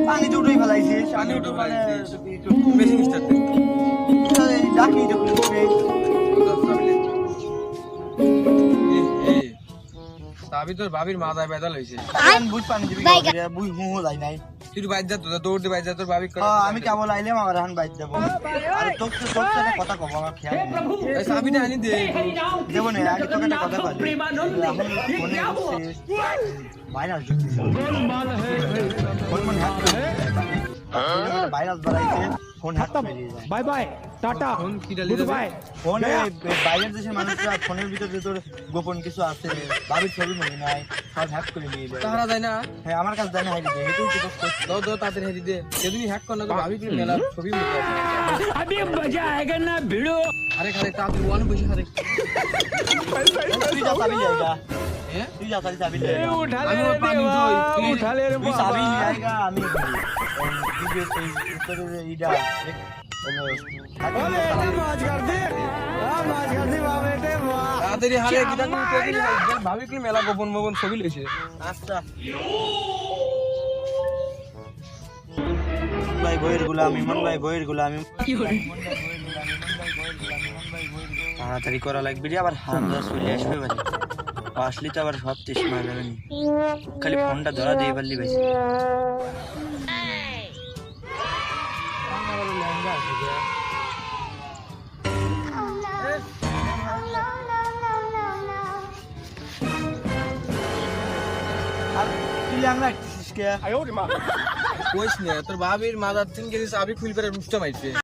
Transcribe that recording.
পানি তো উঠেই ফেলাইছিস, পানি উঠে মানে ফেলাইছিস। বেশি মিস্টার দে। ডাকি তো খুলছে। সাবি তোর ভাবির মাথায় ব্যথা লইছে। আমি বুঝ পানি দিবি বুঝ হুঁ লাই নাই। তুই বাইর যা, তোরা দৌড় দিয়ে বাইর যা, তোর ভাবি আমি কেবল আইলাম আমার এখন বাইর দেবো। আরে তোর সাথে কথা কব আমার খেয়াল নেই। সাবিটা আনি দে। দেবো না, আগে তোকে একটা কথা বলি। এখন ফোনে উঠছিস ভাইরাস ঢুকছিস, ফোন মন হ্যাক ভাইরাস বাড়াইছে, ফোন হ্যাক বেরিয়ে যায়। बाय बाय टाटा ফোন কি ডালি गुड দেবে? बाय ফোনে বাইরের দেশের মানুষরা ফোনের ভিতরে তোর গোপন কিছু আছে, বাবির ছবি মনে নাই, সব হ্যাক করে নিয়ে যায়। তাহারা যায় না? হ্যাঁ আমার কাছে জানি হাইডি দেয়, এটাই তো করছিস। দো তাড়াতাড়ি হেরি দে। সেদিন হ্যাক কর না তো ভাবি কি মেলা ছবি মুখে আছে। अभी मजा आएगा ना भिड़ो আরে খারে তাড়াতাড়ি ওয়ান বসে খারে। তুই যা চাবি জায়গা, হ্যাঁ? তুই যা চাবি জায়গা, उठा আমি ওর পানি দই। তুই उठा ले रे তুই চাবি নিয়ে জায়গা, আমি ভিডিও এই উত্তরের ইডা তাড়াতাড়ি হারে কি দাঁড়িয়ে উঠে গেলি? ভাবি কি মেলা গোপন গোপন ছবি লইছে। আচ্ছা ভাই বইয়ের গোলাম, ইমন ভাই বইয়ের গোলাম, তাড়াতাড়ি করা লাগবে রে, আবার হামজা চলে আসবে বাড়ি, আসলে তো আবার সব তেস মারা যাবে না, খালি ফোনটা ধরা দিয়ে পারলি বেশি। আর তুই ল্যাংড়া আসছিস কে? কইস না তোর ভাবির মাথার 3 কেজি চাবি খুল করে রুস্টা মাইছে।